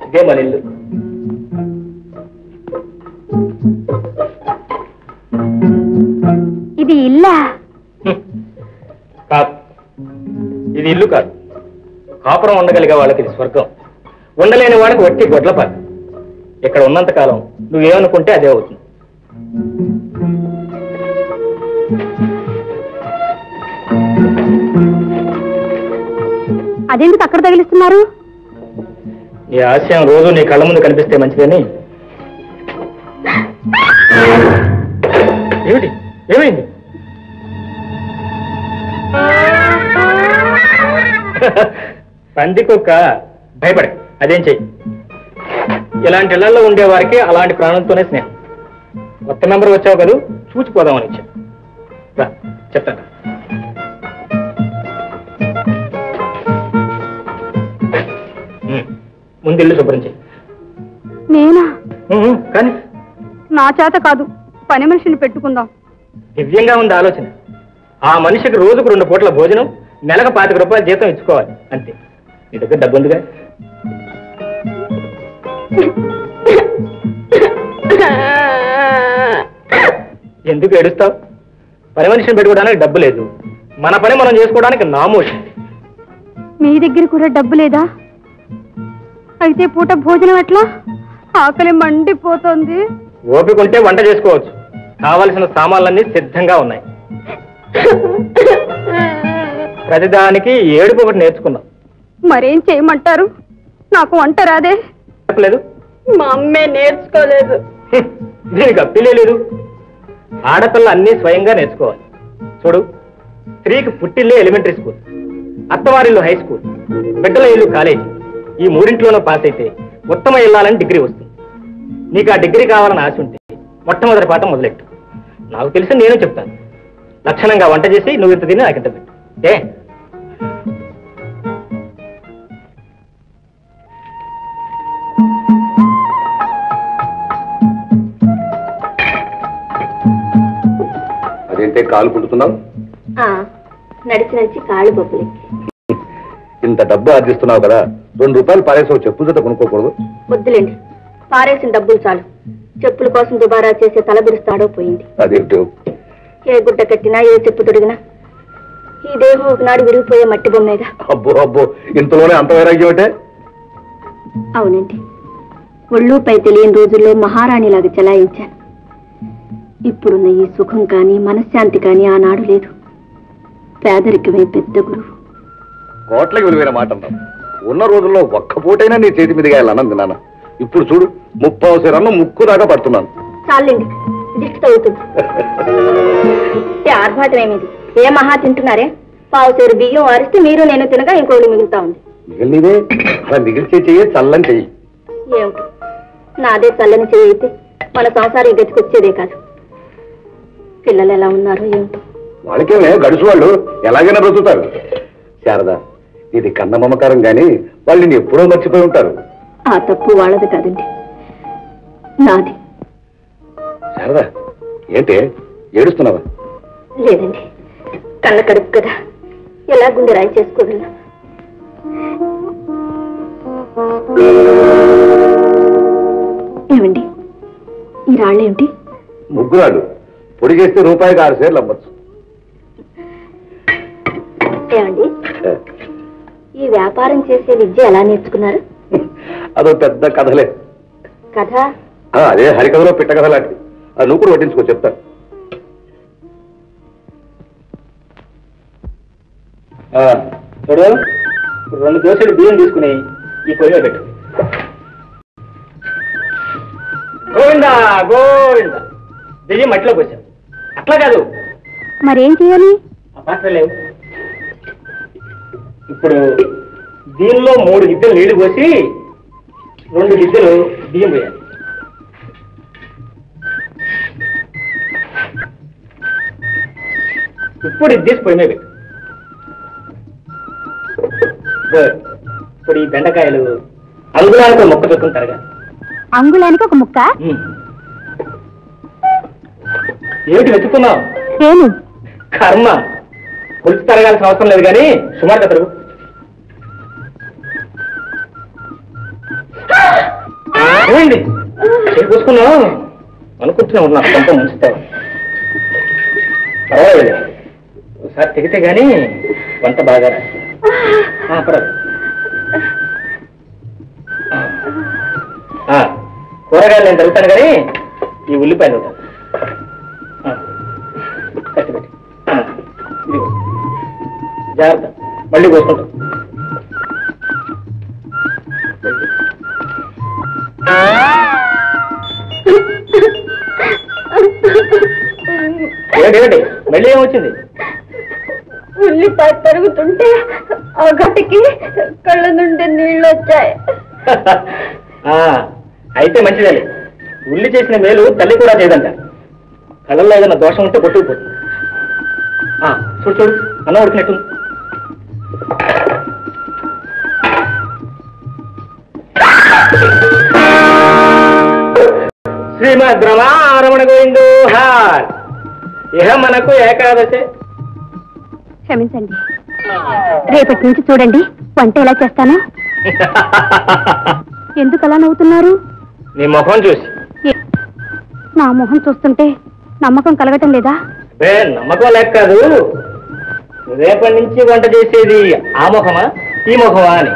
ఇదే మన ఇల్లు. ఇది ఇల్లా? కాదు, ఇది ఇల్లు కాదు. కాపురం ఉండగలిగే వాళ్ళకి ఇది స్వర్గం, ఉండలేని వాడికి వట్టి గొడ్లపాలు. ఇక్కడ ఉన్నంతకాలం నువ్వేమనుకుంటే అదే అవుతుంది. అదెందుకు అక్కడ తగిలిస్తున్నారు? ఈ ఆశయం రోజు నీ కళ్ళ ముందు కనిపిస్తే మంచిదని. ఏమిటి? ఏమైంది? పంది కుక్క భయపడే, అదేం చెయ్యి. ఇలాంటి ఇళ్లలో ఉండేవారికి అలాంటి ప్రాణంతోనే స్నేహం. కొత్త మెంబర్ వచ్చావు కదా, చూచిపోదామని ఇచ్చా. చెప్తాను. ముందు ఇల్లు శుభ్రం చెయ్యి. నేనా? కానీ నా చేత కాదు, పని మనిషిని పెట్టుకుందాం. దివ్యంగా ఉంది ఆలోచన. ఆ మనిషికి రోజుకు 2 పూట్ల భోజనం, నెలకు 25 రూపాయలు జీతం ఇచ్చుకోవాలి అంతే. నీ దగ్గర డబ్బు ఉందిగా? ఎందుకు ఏడుస్తావు? పని మనిషిని పెట్టుకోవడానికి డబ్బు లేదు, మన పని మనం చేసుకోవడానికి నామోషి. మీ దగ్గర కూడా డబ్బు లేదా? అయితే పూట భోజనం ఎట్లా? ఆకలి మండిపోతుంది. ఓపిక ఉంటే వంట చేసుకోవచ్చు, కావలసిన సామాన్లన్నీ సిద్ధంగా ఉన్నాయి. ప్రతిదానికి ఏడుపు ఒకటి నేర్చుకున్నాం. మరేం చేయమంటారు? నాకు వంట రాదే. లేదు, మా అమ్మే నేర్చుకోలేదు. దీనికి అప్పిలేదు. ఆడపిల్ల అన్నీ స్వయంగా నేర్చుకోవాలి. చూడు, స్త్రీకి పుట్టిల్లే ఎలిమెంటరీ స్కూల్, అత్తవారిల్లు హై స్కూల్, బిడ్డల ఇల్లు కాలేజీ. ఈ 3ఇంట్లోనూ పాస్ అయితే ఉత్తమ ఇల్లాలని డిగ్రీ వస్తుంది. నీకు ఆ డిగ్రీ కావాలని ఆశ ఉంటే మొట్టమొదటి పాఠం మొదలెట్టు. నాకు తెలిసి నేను చెప్తాను. లక్షణంగా వంట చేసి నువ్వు ఇంత తిని నాకు ఇంత పెట్టు. ఏ అదేంటే కాలు పుట్టుతున్నావు? నడిచి నడిచి కాళ్ళు బొబ్బులు. ఇంత డబ్బు ఆర్జిస్తున్నావు కదా, 2 రూపాయలు పారేసావు, చెప్పు జత కొనుక్కోకూడదు? వద్దులేండి, పారేసిన డబ్బులు చాలు. చెప్పుల కోసం దుబారా చేసే తలబిరుస్తాడో పోయింది. అదేంటో, ఏ గుడ్డ కట్టినా, ఏ చెప్పు తొడిగినా ఈ దేహం ఒకనాడు విరిగిపోయే మట్టి బొమ్మేగా. అబ్బో అబ్బో, ఇంతలోనే అంత వైరాగ్యం అంటే? అవునండి, ఒళ్ళుపై తెలియని రోజుల్లో మహారాణిలాగా చెలాయించాను. ఇప్పుడున్న ఈ సుఖం కానీ మనశ్శాంతి కానీ ఆనాడు లేదు. పేదరికమే పెద్ద గురువు. కోట్లకి విలువైన మాట అన్నావు. ఉన్న రోజుల్లో ఒక్క పూటైనా నీ చేతి మీదుగా వెళ్ళాను తిన్నాను. ఇప్పుడు చూడు, 30 రన్ను ముక్కు దాకా పడుతున్నాను. చాలండి, దిష్టి తగ్గుతుంది. ఆర్భాటం ఏమిటి? ఏ మహా తింటున్నారే? 1/2 సేరు బియ్యం వారిస్తే మీరు నేను తినగా ఇంకోటి మిగులుతా ఉంది. మిగిలినదే అలా మిగిల్చే చెయ్యి, చల్లని చెయ్యి. ఏమిటి, నాదే చల్లని చెయ్యి అయితే మన సంసారం గతికొచ్చేదే కాదు. పిల్లలు ఎలా ఉన్నారో ఏమిటో. వాళ్ళకేమే గడుసు, వాళ్ళు ఎలాగైనా బ్రతుకుతారు. శారదా, ఇది కన్న మమకారం గాని వాళ్ళు నేను ఎప్పుడో మర్చిపోయి ఉంటారు. ఆ తప్పు వాళ్ళది కాదండి, నాది. శారదా, ఏంటే ఏడుస్తున్నావా? లేదండి, కన్న కడుపు కదా, ఎలా గుండె రాయి చేసుకోగలను. ఏమండి, ఈ రాళ్ళేమిటి? ముగ్గురాళ్ళు పొడి చేస్తే రూపాయికి 6 సేర్లు అమ్మచ్చు. ఏమండి, ఈ వ్యాపారం చేసే విద్య ఎలా నేర్చుకున్నారు? అదో పెద్ద కథలే. కథ? అదే హరికథలో పిట్ట కథ లాంటిది. నువ్వు కూడా వడ్డించుకో, చెప్తా. చూడు, 2 దోశలు బియ్యం తీసుకుని ఈ పొయ్యిలో పెట్టు. గోవిందా గోవిందా, బియ్యం మట్టిలో పోసావు. అట్లా కాదు. మరేం చేయాలి? ఆ పాత్ర లేవు. ఇప్పుడు దీనిలో 3 గిద్దెలు నీళ్లు పోసి 2 గిద్దెలు బియ్యం పోయాలి. ఇప్పుడు ఇది తీసి పొయ్యి మీద పెట్టు. ఇప్పుడు ఈ బెండకాయలు అంగుళానికి ఒక ముక్క చుట్టుకుంటారుగా. అంగుళానికి ఒక ముక్క? ఏమిటి వెతుకున్నావు? కర్మ పులుసు తరగాల్సిన అవసరం లేదు కానీ సుమారుగా తరుగు. ఏమైంది? చూసుకున్నావు అనుకుంటూనే ఉన్నా కొంత ముంచుతావు. పర్వాలేదు, ఒకసారి తెగితే గాని వంట బాగా పర్వాలేదు. కూరగాయలు నేను తరుగుతాను కానీ ఈ ఉల్లిపాయలు కట్టిపెట్టి జాగ్రత్త, మళ్ళీ కోసుకుంటాం. ఏమిటి మళ్ళీ ఏమొచ్చింది? ఉల్లిపాయ తరుగుతుంటే ఆ గటికి కళ్ళ నుండి నీళ్ళు వచ్చాయి. అయితే మంచిదే. ఉల్లి చేసిన మేలు తల్లి కూడా చేయదంట. కళ్ళల్లో ఏదైనా దోషం ఉంటే కొట్టుకుపోతుంది. చూడు చూడు, అన్నం ఉడికినట్టు. శ్రీమద్ రమణ గోవిందో హార్. ఇహ మనకు ఏకాదశి. క్షమించండి, రేపటి నుంచి చూడండి వంట ఎలా చేస్తాను. ఎందుకు అలా నవ్వుతున్నారు? నీ మొహం చూసి. నా మొహం చూస్తుంటే నమ్మకం కలగటం లేదా? నమ్మకం లేక కాదు, రేపటి నుంచి వంట చేసేది ఆ ముఖమా ఈ ముఖమా అని.